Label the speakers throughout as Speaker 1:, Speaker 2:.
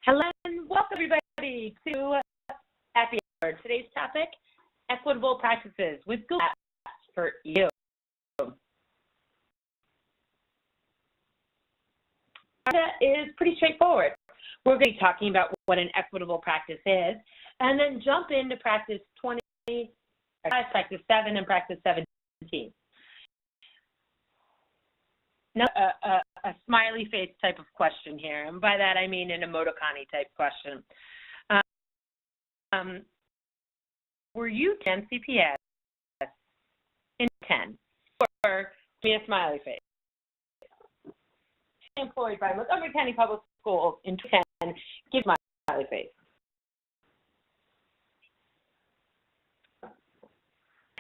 Speaker 1: Hello and welcome everybody to Appy. Today's topic, equitable practices with GAFE for you. That is pretty straightforward. We're going to be talking about what an equitable practice is and then jump into practice 20, practice 7, and practice 17. Now, a smiley face type of question here, and by that I mean an emoticon type question. Were you 10 CPS in 10, or be a smiley face? Employed by Montgomery County Public Schools in 10, give my smiley face.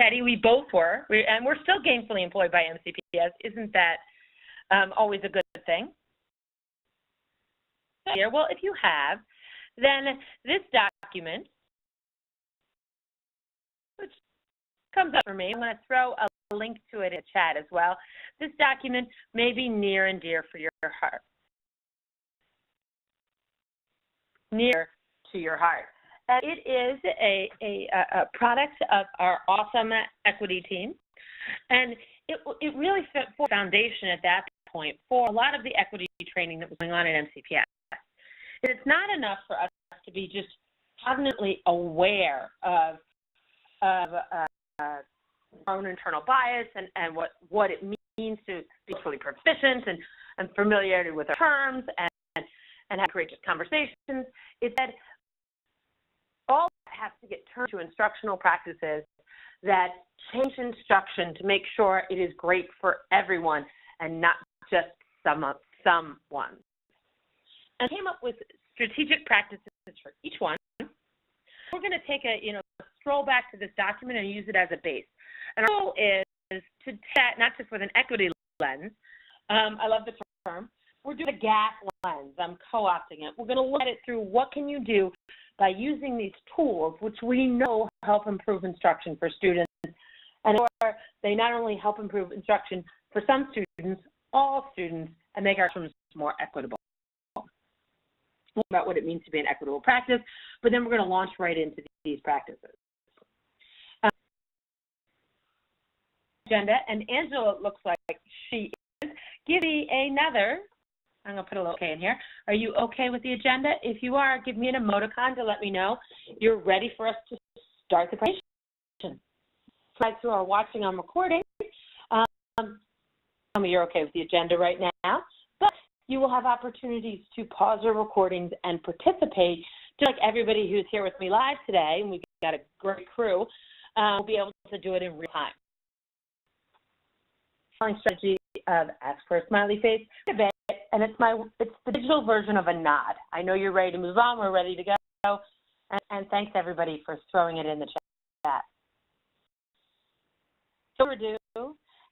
Speaker 1: Teddy, we both were, and we're still gainfully employed by MCPS. Isn't that always a good thing? Well, if you have, then this document, which comes up for me, I'm going to throw a link to it in the chat as well. This document may be near and dear for your heart. Near to your heart. And it is a product of our awesome equity team, and it really set for foundation at that point for a lot of the equity training that was going on at MCPS. It's not enough for us to be just cognitively aware of our own internal bias and what it means to be fully proficient and familiarity with our terms and have courageous conversations. It's that all that has to get turned to instructional practices that change instruction to make sure it is great for everyone and not just someone. And came up with strategic practices for each one. We're going to take a stroll back to this document and use it as a base. And our goal is to chat not just with an equity lens. I love the term. We're doing a GAFE lens. I'm co-opting it. We're going to look at it through what can you do by using these tools, which we know help improve instruction for students. And they not only help improve instruction for some students, all students, and make our classrooms more equitable. About what it means to be an equitable practice, but then we're going to launch right into these practices. Agenda, and Angela looks like she is. Give me another. I'm going to put a little okay in here. Are you okay with the agenda? If you are, give me an emoticon to let me know you're ready for us to start the presentation. For those who are watching on recording, tell me you're okay with the agenda right now, but you will have opportunities to pause your recordings and participate, just like everybody who's here with me live today, and we've got a great crew, will be able to do it in real time. Strategy of ask for a smiley face, and it's the digital version of a nod. I know you're ready to move on. We're ready to go, and thanks everybody for throwing it in the chat. So we're due.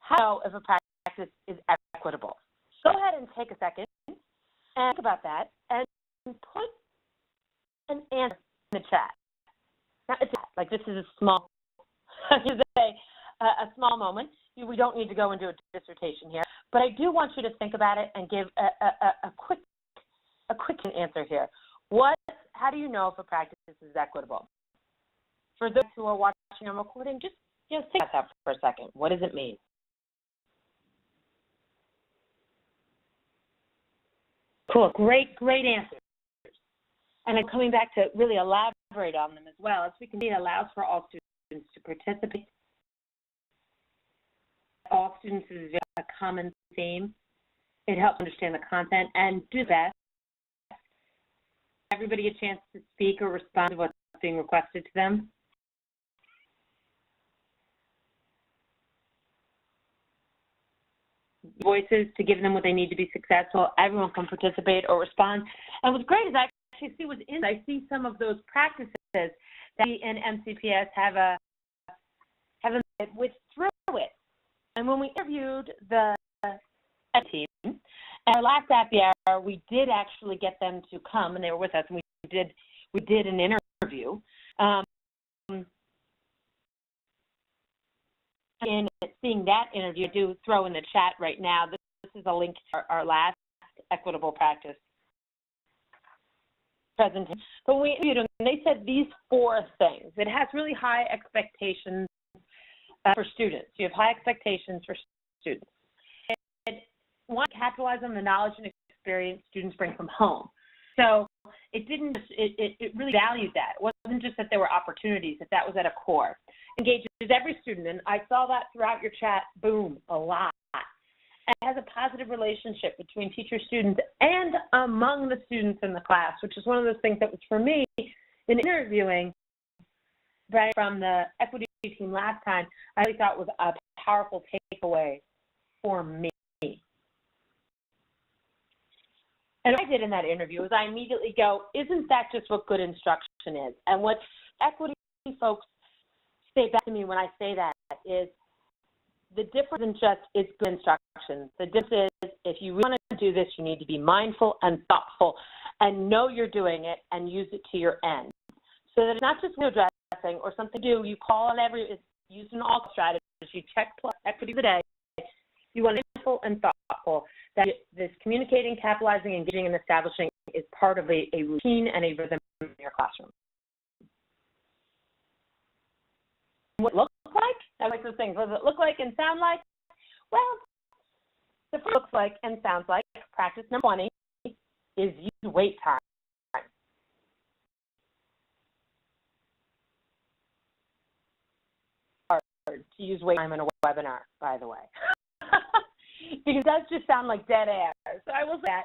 Speaker 1: How if a practice is equitable? Go ahead and take a second and think about that and put an answer in the chat. Now, it's like this is a small, a small moment. We don't need to go into a dissertation here, but I do want you to think about it and give a quick answer here. How do you know if a practice is equitable? For those who are watching on recording, just think about that for a second. What does it mean? Cool, great answers. And I'm coming back to really elaborate on them as well. As we can see, it allows for all students to participate. All students is a common theme. It helps understand the content and do the best. Everybody a chance to speak or respond to what's being requested to them. Voices to give them what they need to be successful. Everyone can participate or respond. And what's great is I actually see some of those practices that we in MCPS have with through it. And when we interviewed the team, at our last Appy Hour, we did actually get them to come, and they were with us, and we did an interview. In seeing that interview, I do throw in the chat right now. This is a link to our last equitable practice presentation, but we interviewed them, and they said these 4 things. It has really high expectations for students. You have high expectations for students. And one, capitalize on the knowledge and experience students bring from home. So it didn't, it really valued that. It wasn't just that there were opportunities, that was at a core. Engages every student, and I saw that throughout your chat, boom, a lot. And it has a positive relationship between teachers, students, and among the students in the class, which is one of those things that was for me in interviewing, right, from the equity team last time, I really thought was a powerful takeaway for me. And what I did in that interview is I immediately go, isn't that just what good instruction is? And what equity folks say back to me when I say that is, the difference isn't just it's good instruction. The difference is if you really want to do this, you need to be mindful and thoughtful and know you're doing it and use it to your end. So that it's not just window dressing or something to do. You call on it's used in all strategies. You check equity of the day. You want to be mindful and thoughtful. That this communicating, capitalizing, engaging, and establishing is part of a routine and a rhythm in your classroom. What it looks like? I like those things. What does it look like and sound like? Well, the first looks like and sounds like, practice number 20, is use wait time. Hard to use wait time in a webinar, by the way. Because it does just sound like dead air. So I will say that.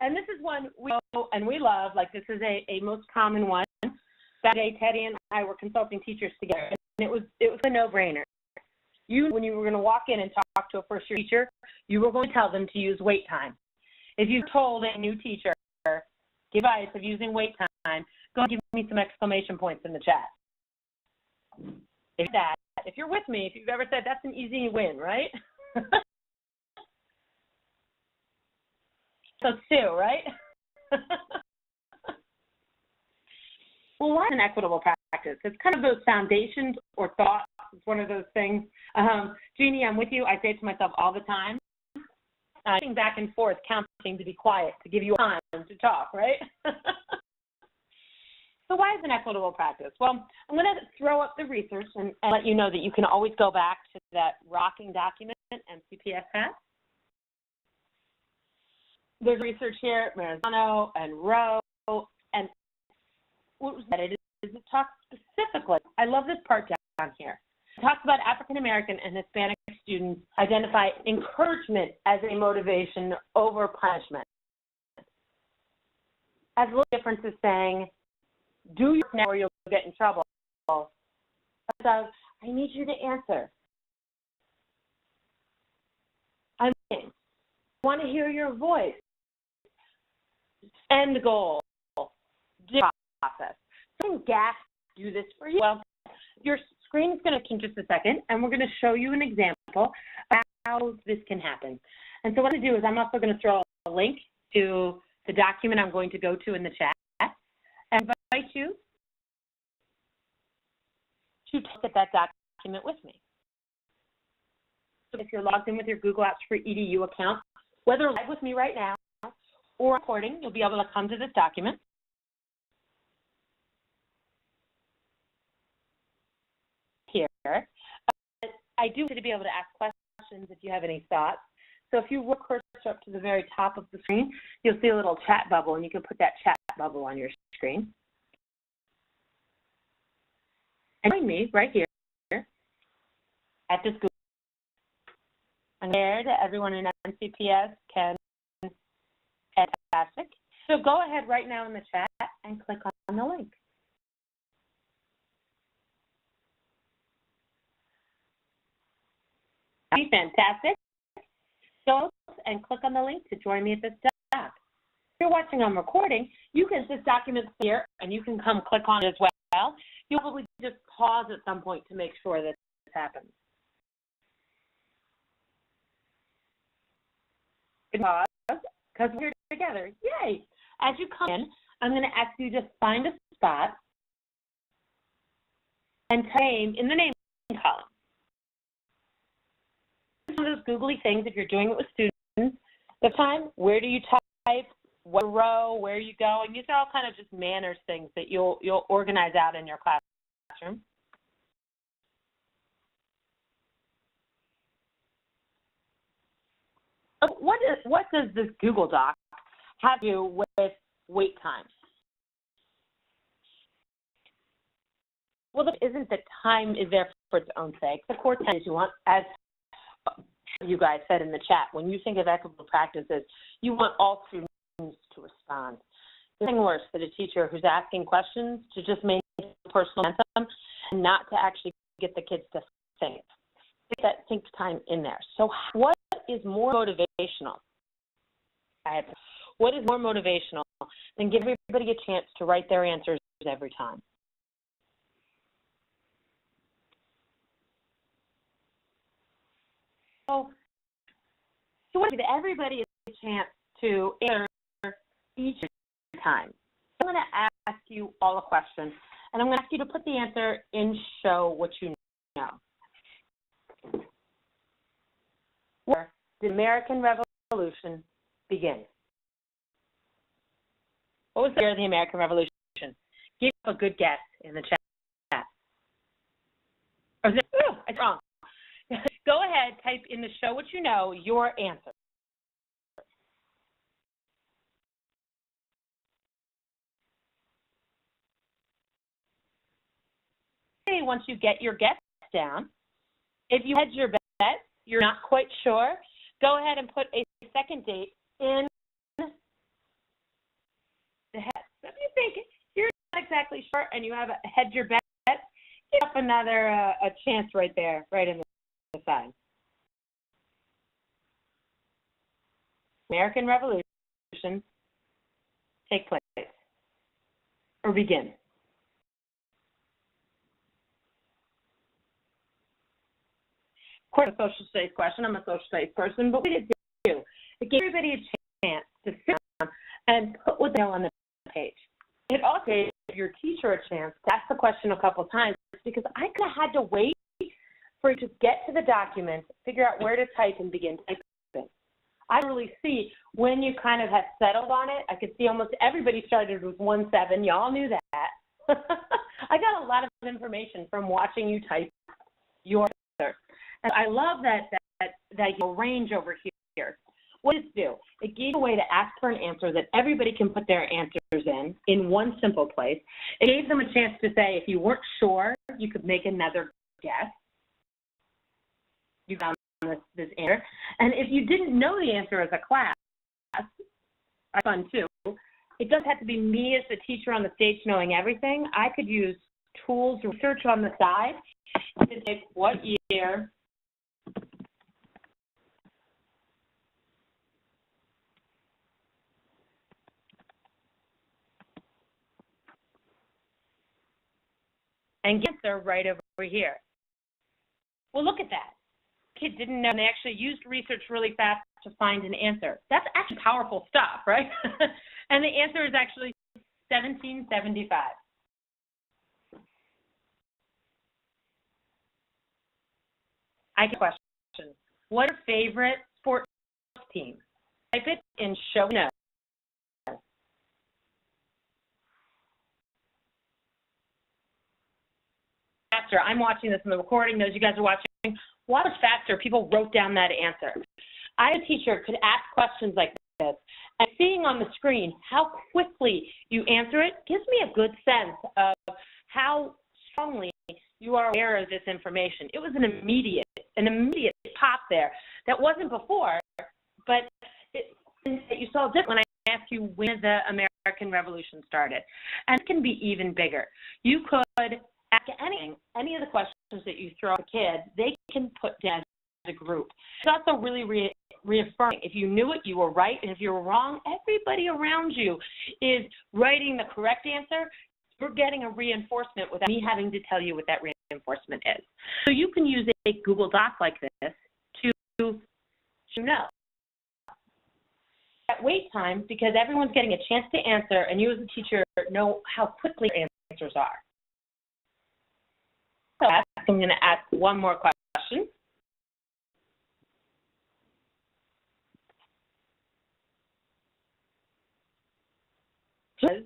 Speaker 1: And this is one we know and we love. Like, this is a most common one. That day, Teddy and I were consulting teachers together. And it was a no-brainer. When you were going to walk in and talk to a first-year teacher, you were going to tell them to use wait time. If you told a new teacher, give advice of using wait time, go and give me some exclamation points in the chat. If you're with me, if you've ever said that's an easy win, right? So Sue, right? Well, why an equitable practice? It's kind of those foundations or thoughts. It's one of those things. Jeannie, I'm with you. I say it to myself all the time. Back and forth, counting to be quiet, to give you time to talk, right? So why is an equitable practice? Well, I'm going to throw up the research and let you know that you can always go back to that rocking document MCPS has. There's research here, Marzano and Rowe, and what was that? It talks specifically, I love this part down here. It talks about African American and Hispanic students identify encouragement as a motivation over punishment. As a little difference is saying, do your now or you'll get in trouble. So I need you to answer. I want to hear your voice. End goal. Process. So can GAFE do this for you? Well, your screen is going to change in just a second, and we're going to show you an example of how this can happen. And so what I do is I'm also going to throw a link to the document I'm going to go to in the chat and invite you to look at that document with me. So if you're logged in with your Google Apps for EDU account, whether live with me right now or recording, you'll be able to come to this document. Here. I do want you to be able to ask questions if you have any thoughts. So if you work cursor up to the very top of the screen, you'll see a little chat bubble, and you can put that chat bubble on your screen. And join me right here at this Google. And there, everyone in MCPS can fantastic. So go ahead right now in the chat and click on the link. That'd be fantastic. Go and click on the link to join me at this doc. If you're watching on recording, you can, this document's here, and you can come click on it as well. You'll probably just pause at some point to make sure that this happens. Pause, because we're here together. Yay! As you come in, I'm going to ask you to find a spot and name in the name column. One of those googly things, if you're doing it with students, the time, where do you type, what row, where you going. These are all kind of just manners things that you'll organize out in your classroom. What does this Google Doc have to do with wait times? Well, the isn't that time is there for its own sake. The core tenets you want, as you guys said in the chat, when you think of equitable practices, you want all students to respond. There's nothing worse than a teacher who's asking questions to just maintain personal momentum and not to actually get the kids to think. Get that think time in there. So what is more motivational? What is more motivational than give everybody a chance to write their answers every time? So what give everybody a chance to answer each time? So I'm going to ask you all a question, and I'm going to ask you to put the answer in show what you know. Where did the American Revolution begin? What was the year of the American Revolution? Give a good guess in the chat. Or is it, it's wrong. Go ahead, type in the show what you know, your answer. Okay, once you get your guess down, if you had your bet, you're not quite sure, go ahead and put a second date in the head. So if you think you're not exactly sure and you have a hedge your bet, give up another a chance right there, right in the side. American Revolution take place or begin. Of course, a social studies question. I'm a social studies person, but we did do. It gave everybody a chance to sit down and put what they know on the page. It also gave your teacher a chance to ask the question a couple times because I could have had to wait for you to get to the document, figure out where to type, and begin typing. I really see when you kind of have settled on it. I could see almost everybody started with 1-7. Y'all knew that. I got a lot of information from watching you type your answer. And I love that range over here. What does it do? It gave a way to ask for an answer that everybody can put their answers in one simple place. It gave them a chance to say, if you weren't sure, you could make another guess. You found this answer. And if you didn't know the answer as a class, that's fun too. It doesn't have to be me as the teacher on the stage knowing everything. I could use tools, research on the side to say what year and get answer right over here. Well, look at that. Kid didn't know, and they actually used research really fast to find an answer. That's actually powerful stuff, right? And the answer is actually 1775. I get a question. What are your favorite sports teams? Type it in show no. Faster. I'm watching this in the recording. Those you guys are watching, watch faster. People wrote down that answer. I, as a teacher, could ask questions like this, and seeing on the screen how quickly you answer it gives me a good sense of how strongly you are aware of this information. It was an immediate pop there that wasn't before, but you saw different when I asked you when the American Revolution started. And it can be even bigger. You could ask any of the questions that you throw at a kid, they can put down as a group. It's also really reaffirming. If you knew it, you were right, and if you were wrong, everybody around you is writing the correct answer. You're getting a reinforcement without me having to tell you what that reinforcement is. So you can use a Google Doc like this to know. At wait time, because everyone's getting a chance to answer, and you as a teacher know how quickly your answers are. So I'm going to ask one more question. then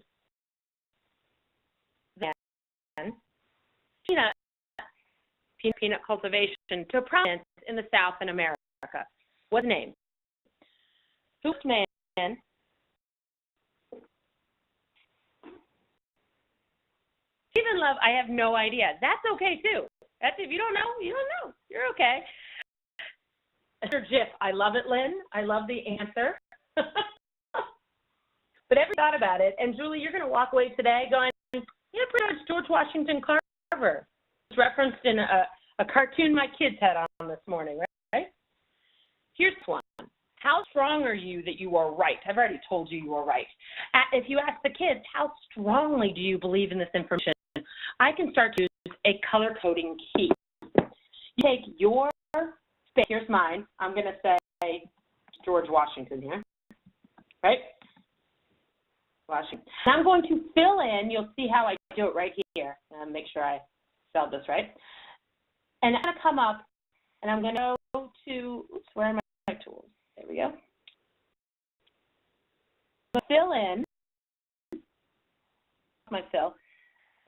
Speaker 1: peanut cultivation to prominence in the South in America. What's the name? Who's man? Stephen Love, I have no idea. That's okay too. That's if you don't know, you don't know. You're okay. Mr. Jif, I love it, Lynn. I love the answer. But every thought about it, and Julie, you're going to walk away today going, yeah, pretty much George Washington Carver. It's referenced in a cartoon my kids had on this morning, right? Here's one. How strong are you that you are right? I've already told you are right. If you ask the kids, how strongly do you believe in this information? I can start to use a color coding key. You take your space. Here's mine. I'm going to say George Washington here, right? Washington. And I'm going to fill in. You'll see how I do it right here. Make sure I spelled this right. And I'm going to come up, and I'm going to go to, oops, where are my tools? There we go. Fill in my fill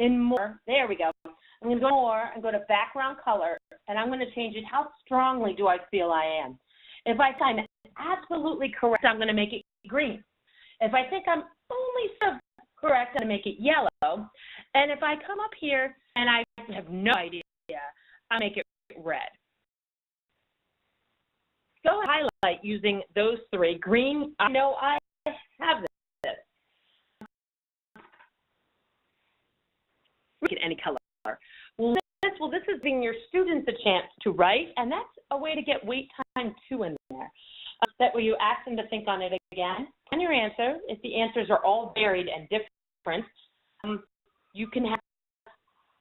Speaker 1: in more. There we go. I'm going to go more and go to background color, and I'm going to change it. How strongly do I feel I am? If I find it absolutely correct, I'm going to make it green. If I think I'm only sort of correct, I'm going to make it yellow. And if I come up here and I have no idea, I'll make it red. Go ahead and highlight using those three. Green, I know I have this. Look at any color. Well, this is giving your students a chance to write, and that's a way to get wait time too in there. That way you ask them to think on it again. On your answer, if the answers are all varied and different, you can have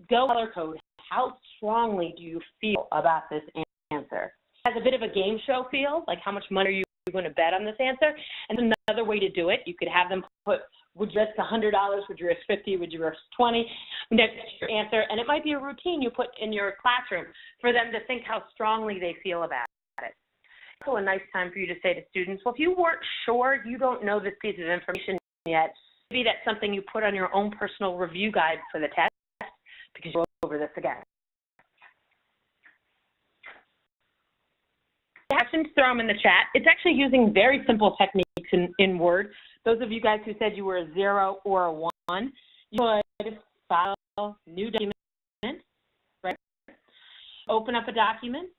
Speaker 1: go color code. How strongly do you feel about this answer? It has a bit of a game show feel, like how much money are you going to bet on this answer? And another way to do it, you could have them put, would you risk $100, would you risk $50, would you risk $20? Next to your answer, and it might be a routine you put in your classroom for them to think how strongly they feel about it. So a nice time for you to say to students, well, if you weren't sure, you don't know this piece of information yet, maybe that's something you put on your own personal review guide for the test, because you'll go over this again. Questions, throw them in the chat. It's actually using very simple techniques in Word. Those of you guys who said you were a 0 or a 1, you would file new document, right? Open up a document,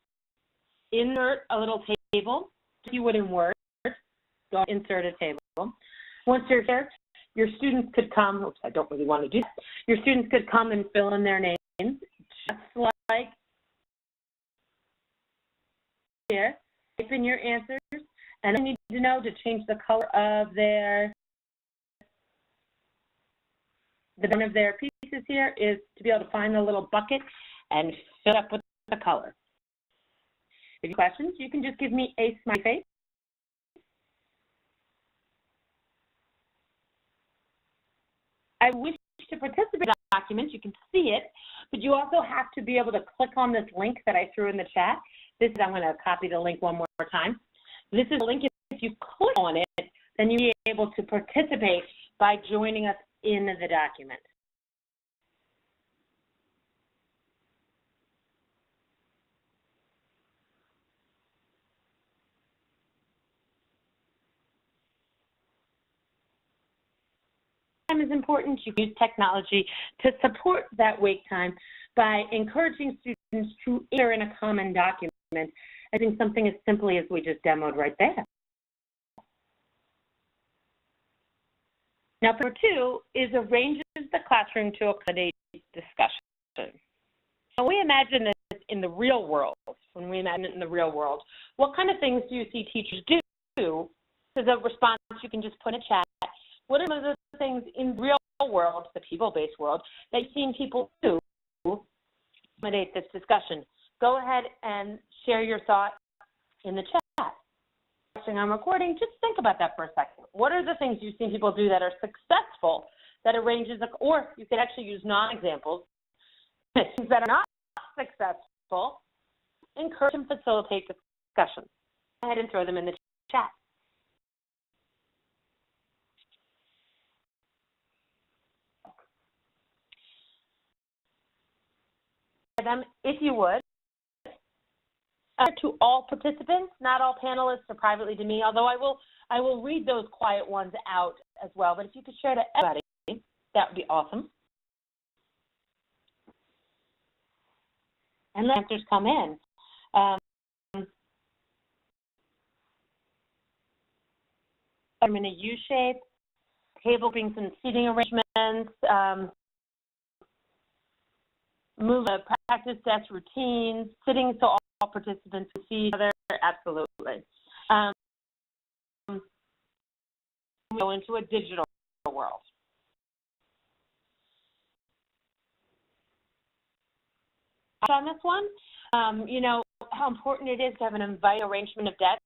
Speaker 1: insert a little table, if you would in Word, go insert a table. Once you're here, your students could come, oops, I don't really want to do that. Your students could come and fill in their names, just like here. Type in your answers, and I need to know to change the color of the one of their pieces here is to be able to find the little bucket and fill up with the color. If you have questions, you can just give me a smiley face. I wish to participate in the document. You can see it, but you also have to be able to click on this link that I threw in the chat. I'm going to copy the link one more time. This is a link. If you click on it, then you'll be able to participate by joining us in the document. Time is important. You can use technology to support that wait time by encouraging students to enter in a common document. I think something as simply as we just demoed right there. Now, number 2 is arranges the classroom to accommodate discussion. Now, we imagine this in the real world. When we imagine it in the real world, what kind of things do you see teachers do? As a response, you can just put in a chat. What are some of the things in the real world, the people-based world, that you've seen people do to accommodate this discussion? Go ahead and share your thoughts in the chat. I'm recording, just think about that for a second. What are the things you've seen people do that are successful that arranges, or you could actually use non-examples, things that are not successful, encourage and facilitate discussions. Go ahead and throw them in the chat. them, if you would, to all participants, not all panelists, or privately to me, although I will read those quiet ones out as well. But if you could share to everybody, that would be awesome. And let answers come in. I'm in a U shape, table being some seating arrangements, move a practice desk routines, sitting so all participants can see each other, absolutely. Go into a digital world. On this one, you know, how important it is to have an inviting arrangement of desks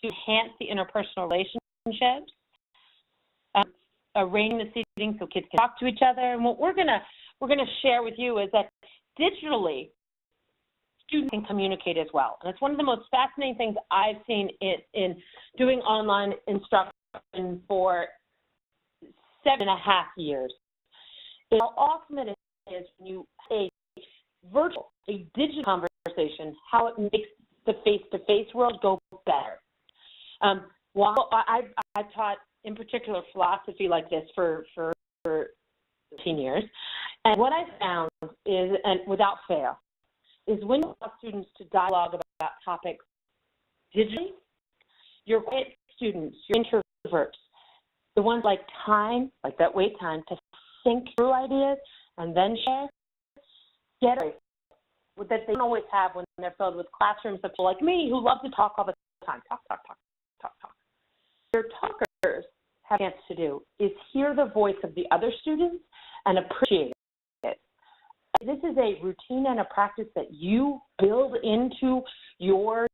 Speaker 1: to enhance the interpersonal relationships, arranging the seating so kids can talk to each other. And what we're gonna share with you is that digitally, students can communicate as well. And it's one of the most fascinating things I've seen in doing online instruction for 7.5 years. Is how awesome it is when you have a digital conversation, how it makes the face-to-face world go better. While I've taught, in particular, philosophy like this for 15 years, and what I found is, and without fail, is when you allow students to dialogue about topics digitally, your quiet students, your introverts, the ones like time, like that wait time, to think through ideas and then share, get it that they don't always have when they're filled with classrooms of people like me who love to talk all the time. Talk. Your talkers have a chance to do is hear the voice of the other students and appreciate it. This is a routine and a practice that you build into your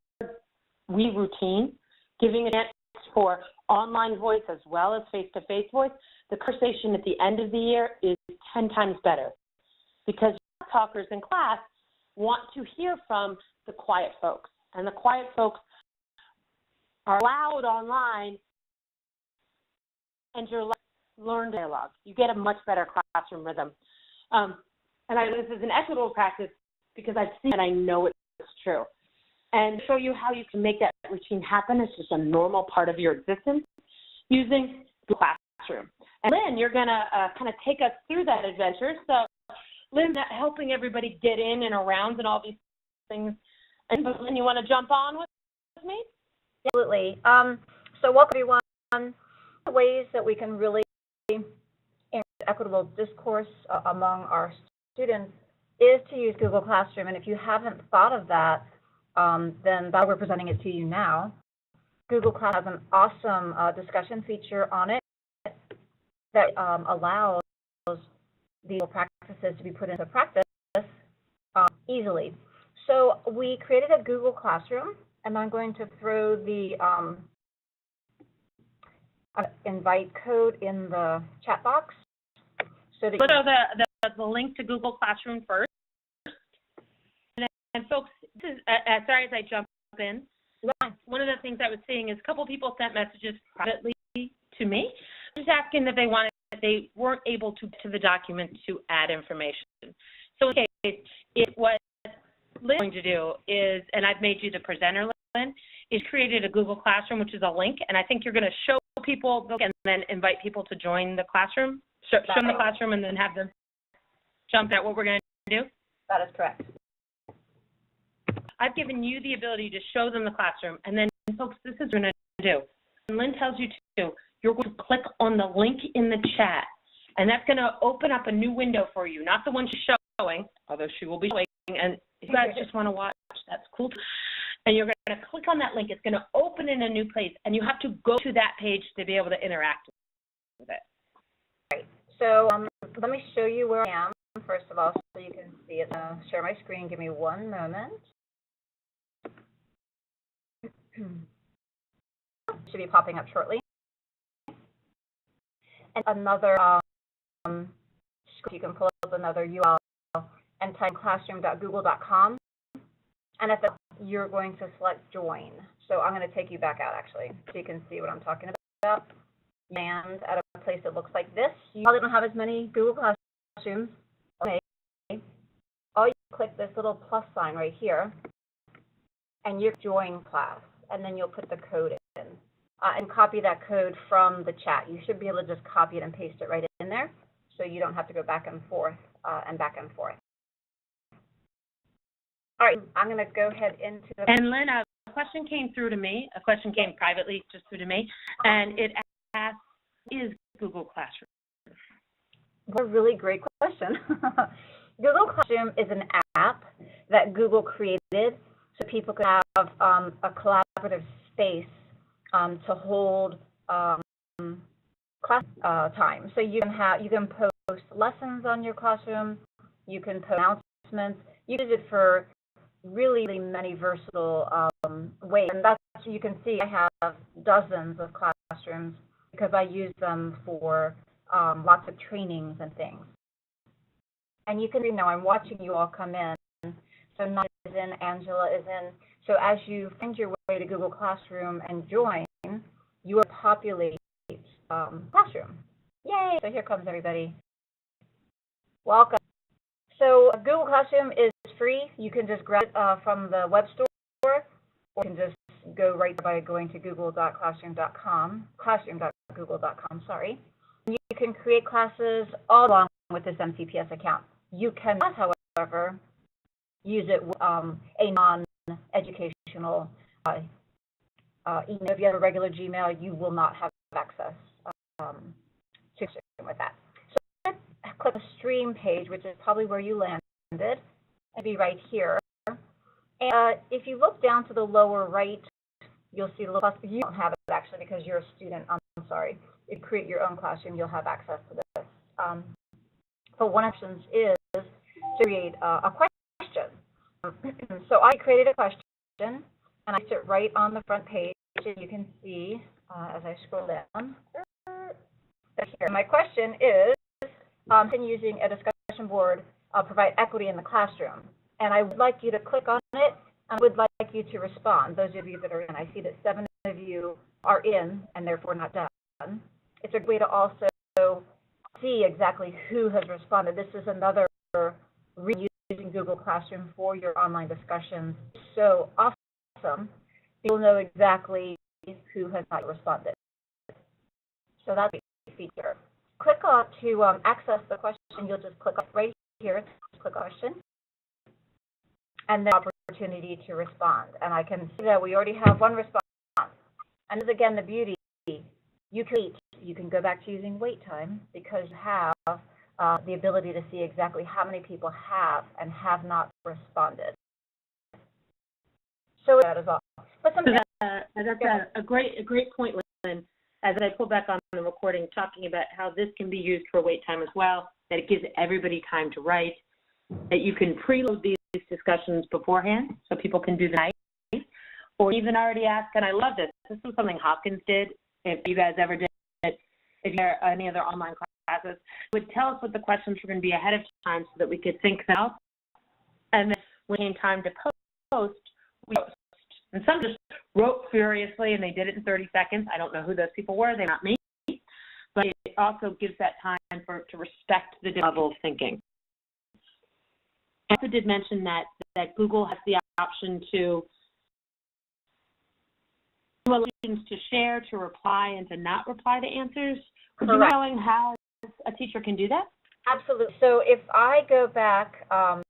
Speaker 1: routine, giving a chance for online voice as well as face-to-face voice. The conversation at the end of the year is 10 times better because talkers in class want to hear from the quiet folks, and the quiet folks are loud online, and you're learn dialogue. You get a much better classroom rhythm. And this is an equitable practice because I've seen it and I know it's true. And show you how you can make that routine happen. It's just a normal part of your existence using the classroom. And Lynn, you're going to kind of take us through that adventure. So, Lynn, helping everybody get in and around and all these things. And Lynn, you want to jump on with me?
Speaker 2: Absolutely. So welcome, everyone. One of the ways that we can really encourage equitable discourse among our students is to use Google Classroom. And if you haven't thought of that, then we're presenting it to you now. Google Classroom has an awesome discussion feature on it that allows these practices to be put into practice easily. So we created a Google Classroom, and I'm going to throw the invite code in the chat box. So
Speaker 1: put the link to Google Classroom first. And folks, this is, sorry as I jump in, one of the things I was seeing is a couple people sent messages privately to me, just asking that they weren't able to get to the document to add information. So in case, what Lynn's going to do is, and I've made you the presenter, Lynn, is created a Google Classroom, which is a link, and I think you're going to show people and then invite people to join the classroom, show them the classroom, and then have them jump at what we're going to do?
Speaker 2: That is correct.
Speaker 1: I've given you the ability to show them the classroom, and then, folks, this is what we're going to do. And Lynn tells you to, you're going to click on the link in the chat, and that's going to open up a new window for you, not the one she's showing, although she will be showing, and if you guys just want to watch, that's cool. And you're going to click on that link. It's going to open in a new place, and you have to go to that page to be able to interact with it.
Speaker 2: Right. So let me show you where I am, first of all, so you can see it. Share my screen. Give me one moment. Should be popping up shortly. And another, you can pull up another URL and type classroom.google.com. And at the you're going to select join. So I'm going to take you back out, actually, so you can see what I'm talking about. And at a place that looks like this, you probably don't have as many Google Classrooms. Okay. All click this little plus sign right here, and you join class, and then you'll put the code in. And copy that code from the chat. You should be able to just copy it and paste it right in there, so you don't have to go back and forth and back and forth. All right, I'm going to go ahead into the...
Speaker 1: And Lynn, a question came through to me. A question came privately just through to me, and it asked, is Google Classroom?
Speaker 2: What a really great question. Google Classroom is an app that Google created so people could have a collaborative space to hold class time. So you can post lessons on your classroom, you can post announcements, you use it for really many versatile ways. And that's, you can see I have dozens of classrooms because I use them for lots of trainings and things. And you can see now I'm watching you all come in. So Nina is in, Angela is in. So as you find your way to Google Classroom and join, you will populate Classroom. Yay! So here comes everybody. Welcome. So Google Classroom is free. You can just grab it from the web store, or you can just go right by going to google.classroom.com, classroom.google.com, sorry. You can create classes all along with this MCPS account. You cannot, however, use it with a non-educational email. If you have a regular Gmail, you will not have access to with that. So click the stream page, which is probably where you landed. It'll be right here. And if you look down to the lower right, you'll see the little plus. You don't have it actually because you're a student. I'm sorry. If you create your own classroom, you'll have access to this. But one option is to create a question. So I created a question, and I sit right on the front page. And you can see as I scroll down. Here. My question is, can using a discussion board provide equity in the classroom? And I would like you to click on it, and I would like you to respond. Those of you that are in, I see that 7 of you are in and therefore not done. It's a way to also see exactly who has responded. This is another using Google Classroom for your online discussions. So awesome. You'll know exactly who has not responded. So that's a feature. Click on to access the question. You'll just click right here. Click on question, and then opportunity to respond. And I can see that we already have one response. And this is again the beauty. You can go back to using wait time because you have the ability to see exactly how many people have and have not responded. So that is all. But
Speaker 1: that's a great point, Lynn. As I pull back on the recording, talking about how this can be used for wait time as well, that it gives everybody time to write, that you can preload these discussions beforehand so people can do the night, or even already ask, and I love this. This was something Hopkins did, if you guys ever did it, if you have any other online classes, would tell us what the questions were going to be ahead of time so that we could think them out. And then when it came time to post, we post. And some just wrote furiously, and they did it in 30 seconds. I don't know who those people were. They're not me. But it also gives that time to respect the level of thinking. I also did mention that Google has the option to allow students to share, to reply, and to not reply to answers. Would you mind knowing how a teacher can do that?
Speaker 2: Absolutely. So if I go back, I'm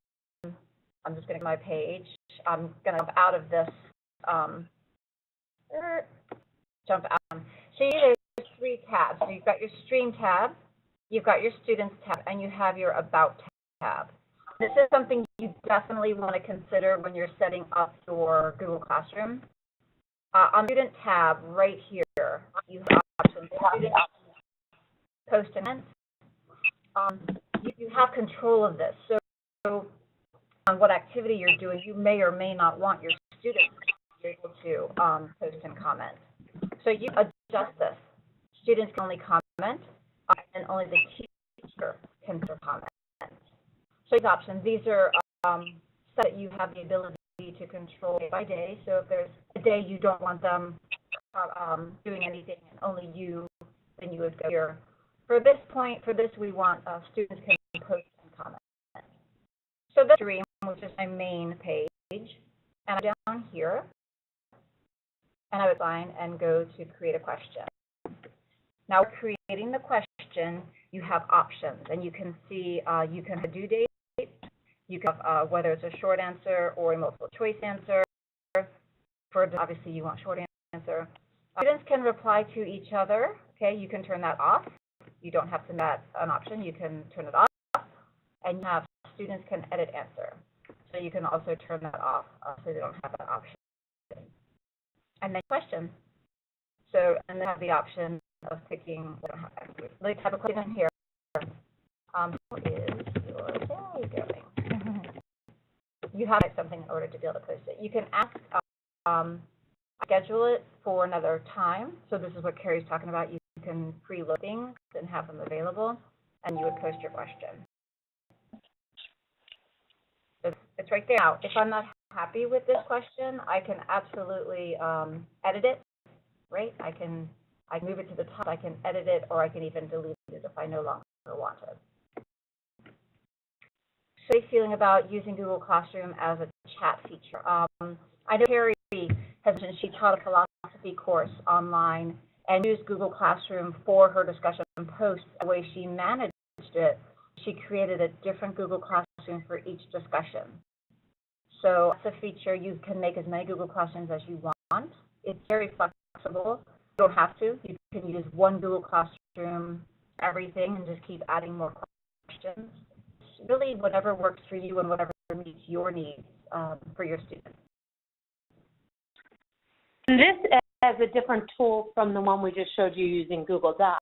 Speaker 2: just going to my page. I'm going to jump out of this. Jump out. So there's 3 tabs. So you've got your Stream tab, you've got your Students tab, and you have your About tab. This is something you definitely want to consider when you're setting up your Google Classroom. On Student tab, right here, you have options. Students, post and events. You have control of this. So on what activity you're doing, you may or may not want your students to be able to post and comment. So you adjust this. Students can only comment, and only the teacher can comment. So these options, these are so that you have the ability to control day by day. So if there's a day you don't want them doing anything and only you, then you would go here. For this, we want students can post and comment. So that's stream. which is my main page, and I'm down here, and I would sign and go to create a question. Now, creating the question, you have options, and you can see you can have a due date, you can have whether it's a short answer or a multiple choice answer. For obviously, you want short answer. Students can reply to each other. Okay, you can turn that off. You don't have to make that an option. You can turn it off, and you have students can edit answer. So you can also turn that off so they don't have that option. And then question. So and then have the option of picking. We don't have that. Like type of question here. How is your day going? You have something in order to be able to post it. You can ask. Schedule it for another time. So this is what Carrie's talking about. You can preload things and have them available, and you would post your question. It's right there. Now, if I'm not happy with this question, I can absolutely edit it, right? I can move it to the top, I can edit it, or I can even delete it if I no longer want it. So how are you feeling about using Google Classroom as a chat feature? I know Carrie has mentioned she taught a philosophy course online and used Google Classroom for her discussion posts. The way she managed it, she created a different Google Classroom for each discussion. So that's a feature. You can make as many Google Classrooms as you want. It's very flexible. You don't have to. You can use one Google Classroom for everything and just keep adding more questions. It's really whatever works for you and whatever meets your needs for your students.
Speaker 1: This is a different tool from the one we just showed you using Google Docs.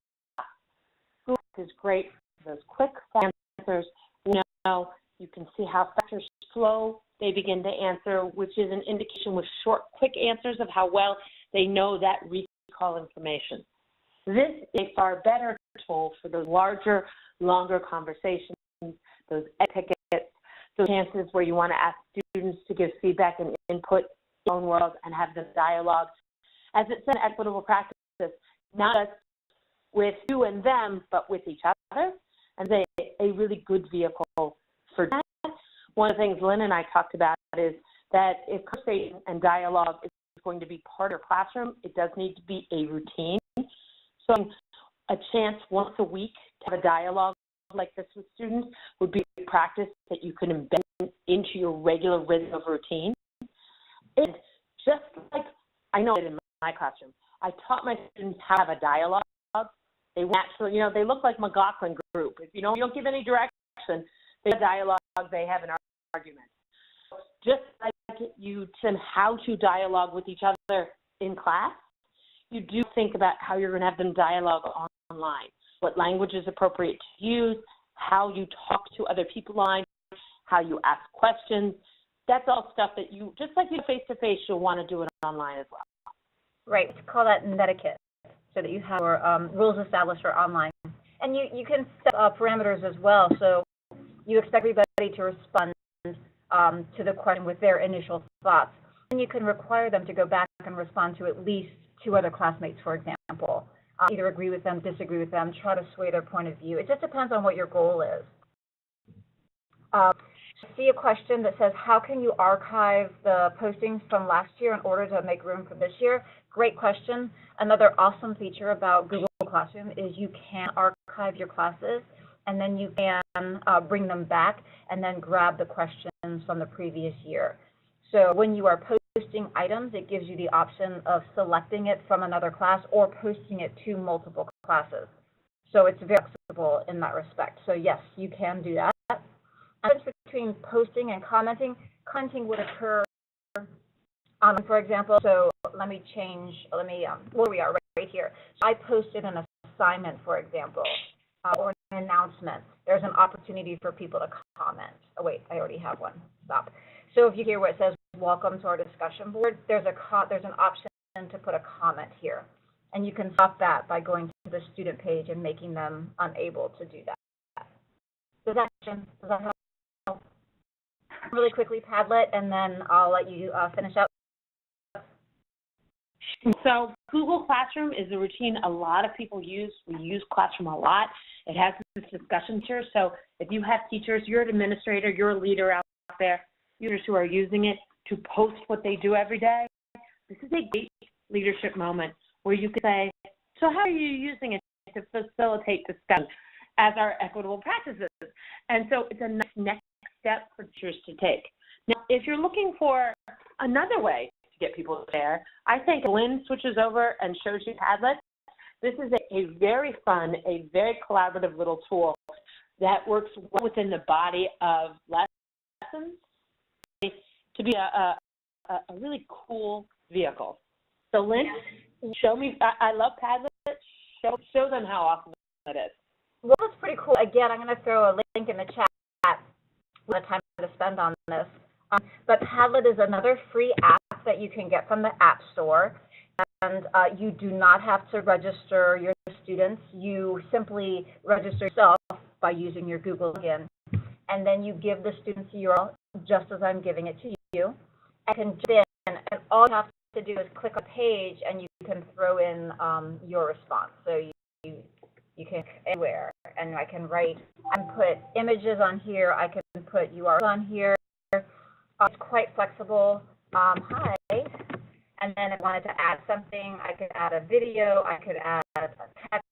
Speaker 1: Google is great for those quick answers. You know, you can see how fast or slow they begin to answer, which is an indication with short, quick answers of how well they know that recall information. This is a far better tool for those larger, longer conversations, those etiquettes, those chances where you want to ask students to give feedback and input own world and have the dialogue. As it's an equitable practice, not just with you and them, but with each other, and a really good vehicle for that. One of the things Lynn and I talked about is that if conversation and dialogue is going to be part of your classroom, it does need to be a routine. So a chance once a week to have a dialogue like this with students would be a practice that you can embed into your regular rhythm of routine. It's just like I know it in my classroom. I taught my students how to have a dialogue. They naturally, they look like McLaughlin group. If you don't give any direction, they have a dialogue, they have an argument. Just like you teach them how to dialogue with each other in class, you do think about how you're going to have them dialogue online, what language is appropriate to use, how you talk to other people online, how you ask questions. That's all stuff that you, just like you do face-to-face, you'll want to do it online as well.
Speaker 2: Right. We call that etiquette, so that you have your rules established for online. And you can set parameters as well. So you expect everybody to respond to the question with their initial thoughts. And you can require them to go back and respond to at least 2 other classmates, for example. Either agree with them, disagree with them, try to sway their point of view. It just depends on what your goal is. See a question that says, how can you archive the postings from last year in order to make room for this year? Great question. Another awesome feature about Google Classroom is you can archive your classes, and then you can bring them back and then grab the questions from the previous year. So when you are posting items, it gives you the option of selecting it from another class or posting it to multiple classes. So it's very flexible in that respect. So yes, you can do that. The difference between posting and commenting would occur, for example, so let me where we are right here. So I posted an assignment, for example, or an announcement. There's an opportunity for people to comment. Oh wait, I already have one. Stop. So if you hear where it says welcome to our discussion board, there's an option to put a comment here. And you can stop that by going to the student page and making them unable to do that. Does that help? Really quickly, Padlet, and then I'll let you finish up.
Speaker 1: So Google Classroom is a routine a lot of people use. We use Classroom a lot. It has this discussion feature. So if you have teachers, you're an administrator, you're a leader out there, users who are using it to post what they do every day. This is a great leadership moment where you can say, so how are you using it to facilitate discussion as our equitable practices? And so it's a nice next step for teachers to take. Now, if you're looking for another way to get people to share, I think Lynn switches over and shows you Padlet. This is a very fun, a very collaborative little tool that works well within the body of lessons to be a really cool vehicle. So Lynn, show me, I love Padlet. Show them how awesome it is.
Speaker 2: Well, that's pretty cool. Again, I'm going to throw a link in the chat with the time to spend on this. But Padlet is another free app that you can get from the App Store. And you do not have to register your students. You simply register yourself by using your Google login. And then you give the students a URL, just as I'm giving it to you. And can jump in, and all you have to do is click a page, and you can throw in your response. So you can anywhere, and I can write, I can put images on here, I can put URLs on here. It's quite flexible. Hi. And then if I wanted to add something, I could add a video, I could add a text.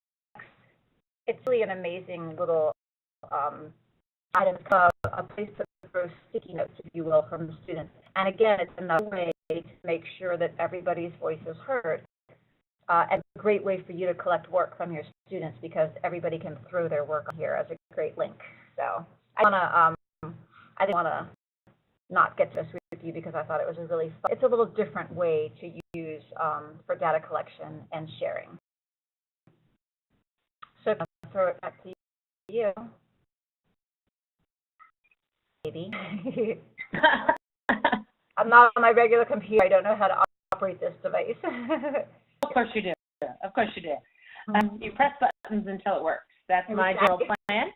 Speaker 2: It's really an amazing little item, a place to throw sticky notes, if you will, from the students. And again, it's another way to make sure that everybody's voice is heard. And a great way for you to collect work from your students, because everybody can throw their work on here as a great link. So I didn't want to not get this with you because I thought it was a really fun. It's a little different way to use for data collection and sharing. So I'll throw it back to you. Maybe. I'm not on my regular computer. I don't know how to operate this device.
Speaker 1: Of course you do. Of course you do. You press buttons until it works. That's my general plan.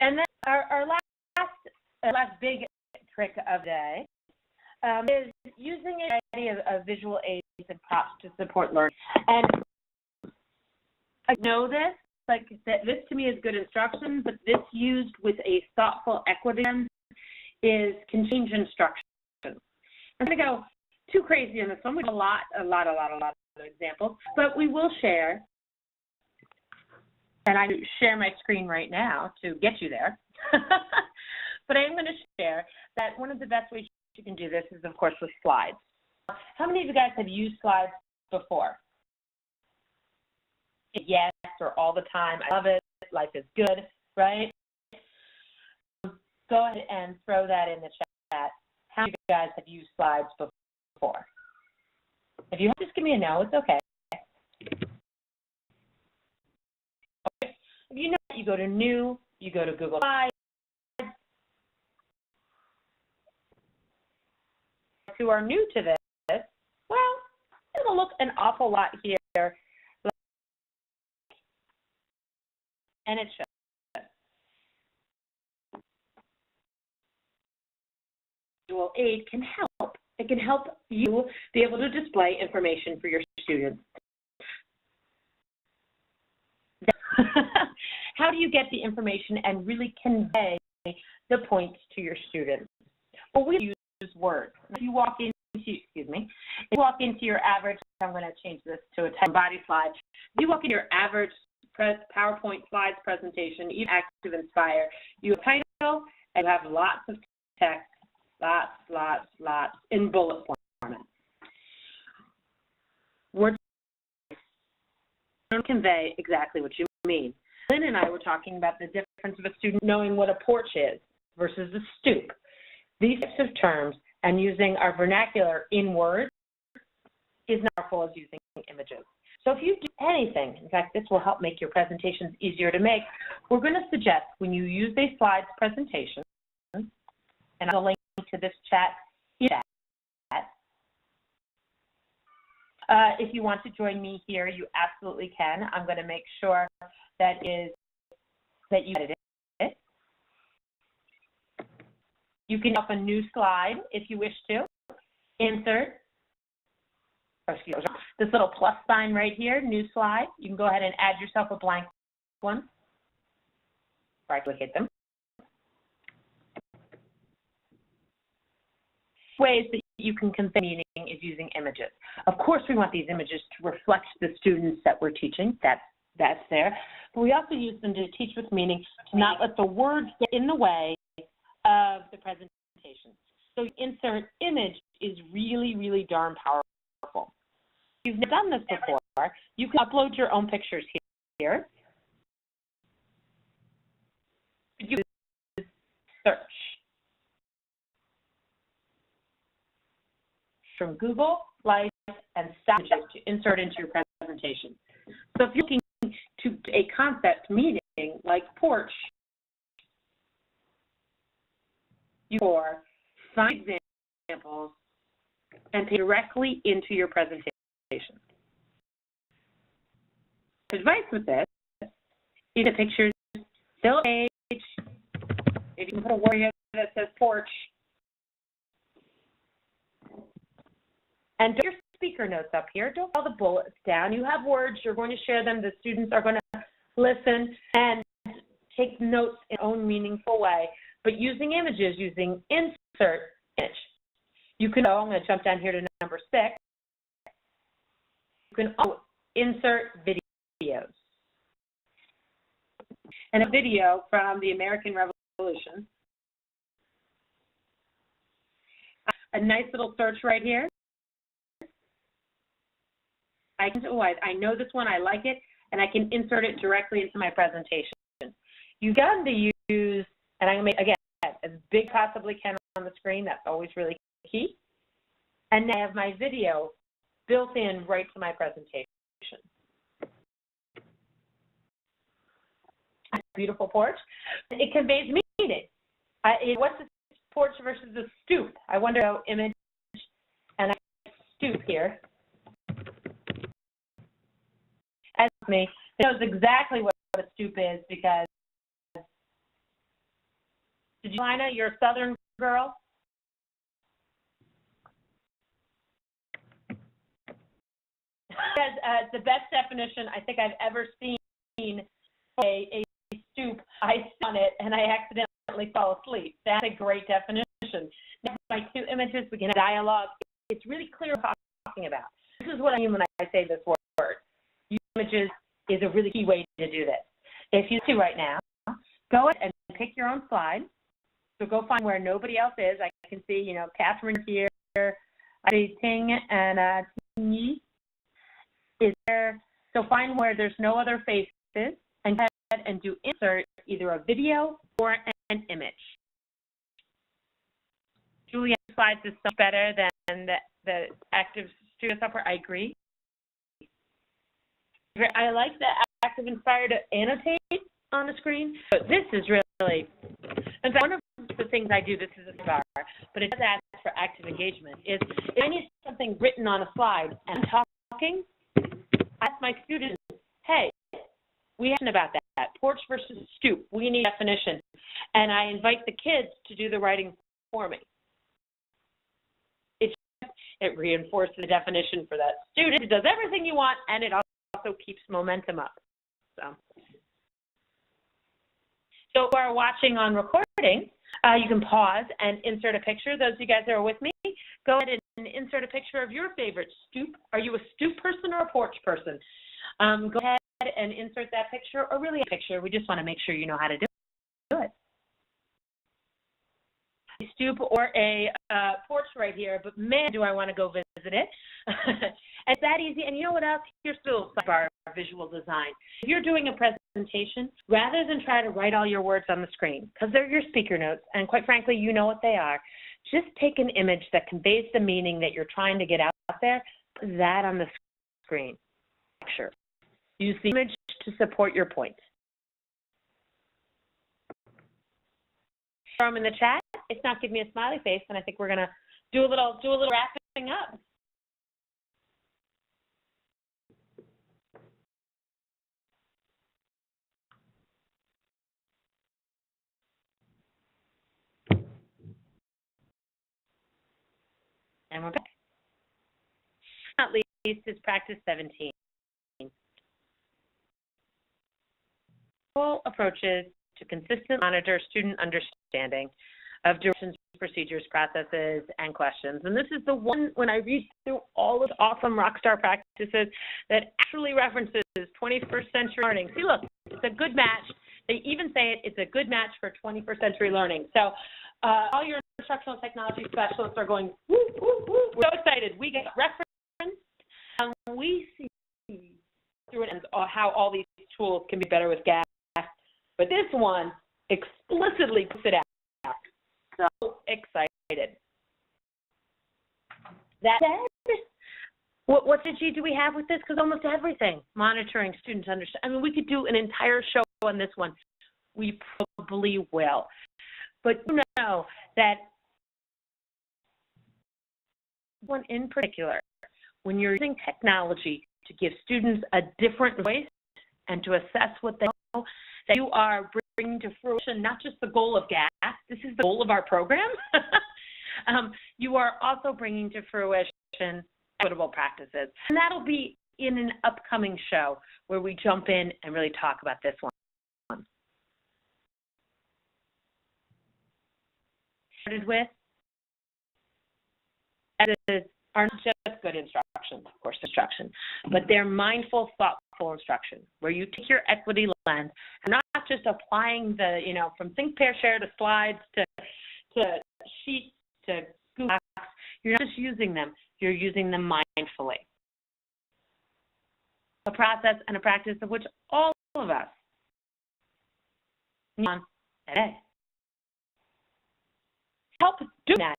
Speaker 1: And then our last big trick of the day is using a variety of visual aids and props to support learning. And I know this, like this to me is good instruction, but this used with a thoughtful equity can change instruction. I'm going to go too crazy on this one. We have a lot of examples, but we will share. And I share my screen right now to get you there. But I am going to share that one of the best ways you can do this is, of course, with slides. How many of you guys have used slides before? Yes, or all the time. I love it. Life is good, right? Go ahead and throw that in the chat. How many of you guys have used slides before? If you just give me a no, it's okay. If you know, you go to New, you go to Google Slides. Who are new to this, well, it'll look an awful lot here, and it should. Visual aid can help. It can help you be able to display information for your students. How do you get the information and really convey the points to your students? Well, we use words. If you walk into your average, I'm going to change this to a text body slide. If you walk into your average PowerPoint slides presentation, even Active Inspire, you have a title and you have lots of text, lots in bullet format. Words don't convey exactly what you mean. Lynn and I were talking about the difference of a student knowing what a porch is versus a stoop. These types of terms and using our vernacular in words is not as powerful as using images. So if you do anything, in fact, this will help make your presentations easier to make, we're going to suggest when you use a slides presentation, and I'll link to this chat in chat. If you want to join me here, you absolutely can. I'm going to make sure that you edit it. You can up a new slide if you wish to. Insert, this little plus sign right here, new slide. You can go ahead and add yourself a blank one. Right click hit them. ways that you can convey meaning is using images. Of course, we want these images to reflect the students that we're teaching. That's there. But we also use them to teach with meaning, to not let the words get in the way of the presentation. So insert image is really, really darn powerful. If you've never done this before, you can upload your own pictures here. You can search from Google, Life, and images to insert into your presentation. So if you're looking to a concept meaning like porch, you can find examples and pay directly into your presentation. Advice with this is the pictures, fill a page. If you can put a word here that says porch, and do your speaker notes up here. Don't put all the bullets down. You have words. You're going to share them. The students are going to listen and take notes in their own meaningful way. But using images, using insert image. You can, I'm going to jump down here to number 6. You can also insert videos. And a video from the American Revolution. A nice little search right here. I know this one, I like it, and I can insert it directly into my presentation. You've got to use, and I'm going to make, again, as big as possibly can on the screen. That's always really key. And I have my video built in right to my presentation. Beautiful porch. It conveys meaning. What's the porch versus the stoop? I wonder how image, and I stoop here. As me, it knows exactly what a stoop is because, did you, Lina, you're a Southern girl? It's the best definition I think I've ever seen. A stoop, I sit on it and I accidentally fall asleep. That's a great definition. Now, my 2 images, we can have dialogue. It's really clear what I'm talking about. This is what I mean when I say this word. Images is a really key way to do this. If you see right now, go ahead and pick your own slide. So go find where nobody else is. I can see, Catherine here. I see Ting and Tingy is there. So find where there's no other faces and go ahead and do insert either a video or an image. Julian's slides is so better than the active studio software. I agree. I like the active inspire to annotate on the screen, but this is really, in fact, one of the things I do, this is a star, but it does ask for active engagement, is if I need something written on a slide and I'm talking, I ask my students, hey, we have about that, porch versus stoop, we need definition, and I invite the kids to do the writing for me. It reinforces the definition for that student. It does everything you want, and it also keeps momentum up. So if you are watching on recording, you can pause and insert a picture. Those of you guys that are with me, go ahead and insert a picture of your favorite stoop. Are you a stoop person or a porch person? Go ahead and insert that picture, or really a picture. We just want to make sure you know how to do it. A stoop or a porch right here, but man, do I want to go visit it. It's that easy. And you know what else? Here's still our visual design. If you're doing a presentation, rather than try to write all your words on the screen, because they're your speaker notes, and quite frankly, you know what they are, just take an image that conveys the meaning that you're trying to get out there, put that on the screen. Sure. Use the image to support your point. Throw them in the chat. If not, give me a smiley face, and I think we're gonna do a little wrapping up. And we're back. Not least is practice 17. Approaches to consistently monitor student understanding of directions procedures, processes, and questions. And this is the one, when I read through all of the awesome Rockstar practices, that actually references 21st century learning. See, look, it's a good match. They even say it's a good match for 21st century learning. So all your instructional technology specialists are going, woo, woo, woo. We're so excited. We get reference, and we see through it how all these tools can be better with GAFE. But this one explicitly puts it out. So excited. That said, what strategy do we have with this? Because almost everything, monitoring students understand. I mean, we could do an entire show on this one. We probably will. But you know that one in particular, when you're using technology to give students a different voice and to assess what they know, that you are bringing to fruition not just the goal of GAFE, this is the goal of our program. You are also bringing to fruition equitable practices. And that'll be in an upcoming show where we jump in and really talk about this one. Started with are not just good instruction, of course, instruction, but they're mindful, thoughtful instruction, where you take your equity lens and not just applying the, from think, pair, share to slides to sheets to Google Docs. You're not just using them, you're using them mindfully. A process and a practice of which all of us need on today. Help do that.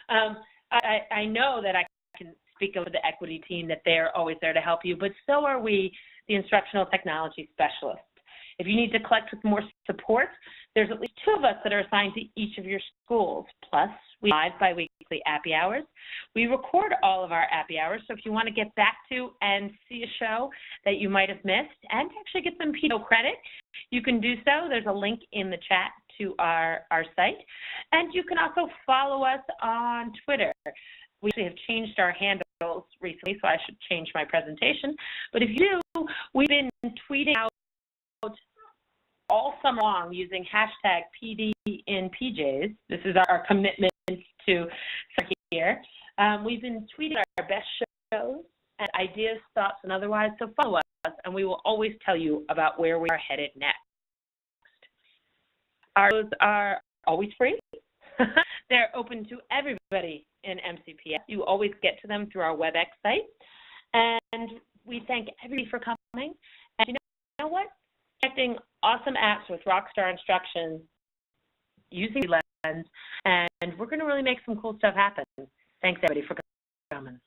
Speaker 1: I know that I can speak of the equity team, that they're always there to help you, but so are we, the instructional technology specialists. If you need to collect with more support, there's at least 2 of us that are assigned to each of your schools. Plus, we live bi-weekly Appy hours. We record all of our Appy hours, so if you want to get back to and see a show that you might have missed and actually get some PTO credit, you can do so. There's a link in the chat to our site. And you can also follow us on Twitter. We actually have changed our handles recently, so I should change my presentation. But if you do, we've been tweeting out all summer long using hashtag PDinPJs. This is our commitment to here. We've been tweeting our best shows and ideas, thoughts, and otherwise, so follow us, and we will always tell you about where we are headed next. Our shows are always free. They're open to everybody in MCPS. You always get to them through our WebEx site. And we thank everybody for coming. And you know what? Connecting awesome apps with Rockstar Instruction using Lens, and we're going to really make some cool stuff happen. Thanks, everybody, for coming.